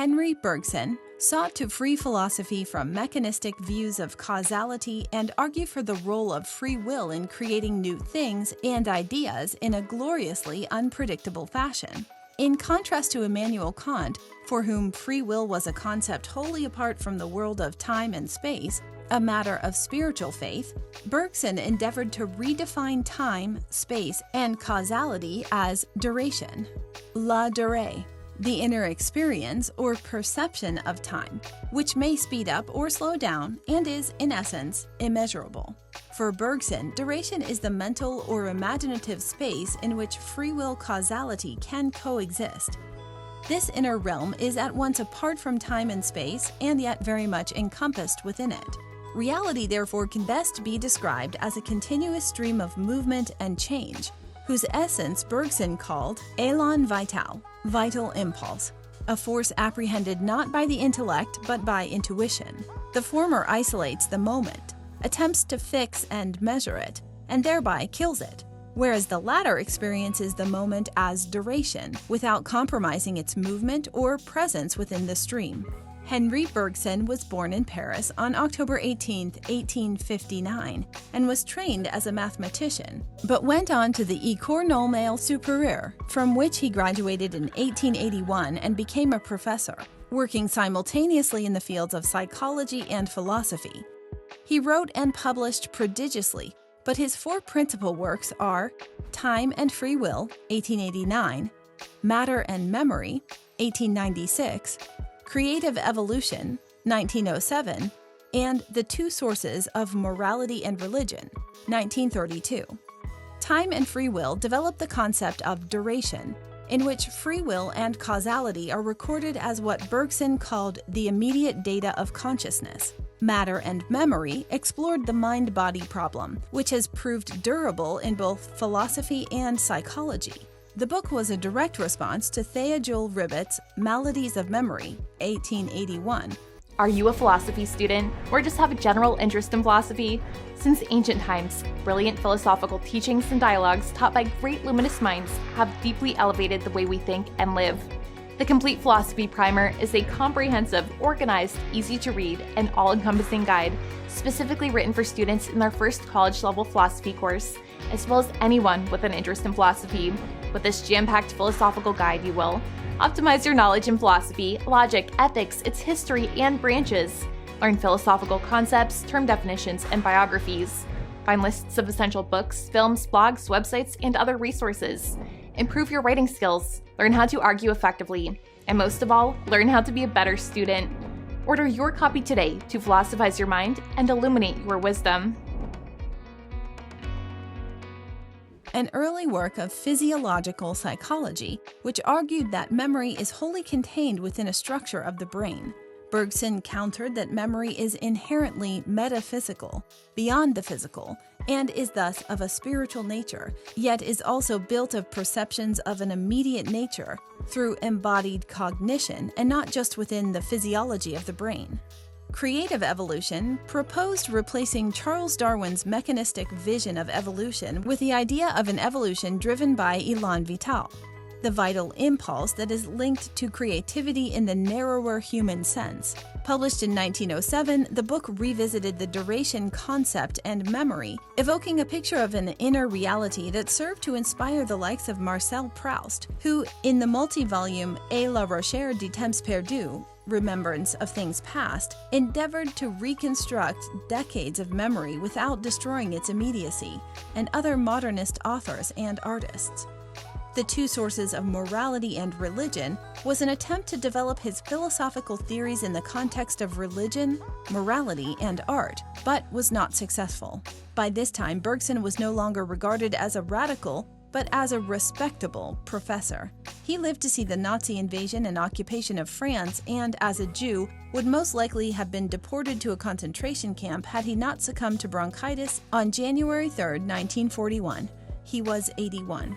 Henri Bergson sought to free philosophy from mechanistic views of causality and argue for the role of free will in creating new things and ideas in a gloriously unpredictable fashion. In contrast to Immanuel Kant, for whom free will was a concept wholly apart from the world of time and space, a matter of spiritual faith, Bergson endeavored to redefine time, space, and causality as duration, la durée, the inner experience or perception of time, which may speed up or slow down and is, in essence, immeasurable. For Bergson, duration is the mental or imaginative space in which free will causality can coexist. This inner realm is at once apart from time and space and yet very much encompassed within it. Reality, therefore, can best be described as a continuous stream of movement and change, whose essence Bergson called Élan vital, vital impulse, a force apprehended not by the intellect but by intuition. The former isolates the moment, attempts to fix and measure it, and thereby kills it, whereas the latter experiences the moment as duration, without compromising its movement or presence within the stream. Henri Bergson was born in Paris on October 18, 1859, and was trained as a mathematician, but went on to the École Normale Supérieure, from which he graduated in 1881 and became a professor, working simultaneously in the fields of psychology and philosophy. He wrote and published prodigiously, but his four principal works are Time and Free Will, 1889, Matter and Memory, 1896, Creative Evolution, 1907, and The Two Sources of Morality and Religion, 1932. Time and Free Will develop the concept of duration, in which free will and causality are recorded as what Bergson called the immediate data of consciousness. Matter and Memory explored the mind-body problem, which has proved durable in both philosophy and psychology. The book was a direct response to Theodule Ribet's Maladies of Memory, 1881. Are you a philosophy student or just have a general interest in philosophy? Since ancient times, brilliant philosophical teachings and dialogues taught by great luminous minds have deeply elevated the way we think and live. The Complete Philosophy Primer is a comprehensive, organized, easy-to-read, and all-encompassing guide specifically written for students in their first college-level philosophy course, as well as anyone with an interest in philosophy. With this jam-packed philosophical guide, you will optimize your knowledge in philosophy, logic, ethics, its history, and branches. Learn philosophical concepts, term definitions, and biographies. Find lists of essential books, films, blogs, websites, and other resources. Improve your writing skills. Learn how to argue effectively. And most of all, learn how to be a better student. Order your copy today to philosophize your mind and illuminate your wisdom. An early work of physiological psychology, which argued that memory is wholly contained within a structure of the brain. Bergson countered that memory is inherently metaphysical, beyond the physical, and is thus of a spiritual nature, yet is also built of perceptions of an immediate nature through embodied cognition and not just within the physiology of the brain. Creative Evolution proposed replacing Charles Darwin's mechanistic vision of evolution with the idea of an evolution driven by Élan vital, the vital impulse that is linked to creativity in the narrower human sense. Published in 1907, the book revisited the duration concept and memory, evoking a picture of an inner reality that served to inspire the likes of Marcel Proust, who, in the multi-volume Et la recherche du temps perdu, Remembrance of Things Past, endeavored to reconstruct decades of memory without destroying its immediacy, and other modernist authors and artists. The Two Sources of Morality and Religion was an attempt to develop his philosophical theories in the context of religion, morality, and art, but was not successful. By this time, Bergson was no longer regarded as a radical, but as a respectable professor. He lived to see the Nazi invasion and occupation of France, and as a Jew, would most likely have been deported to a concentration camp had he not succumbed to bronchitis on January 3, 1941. He was 81.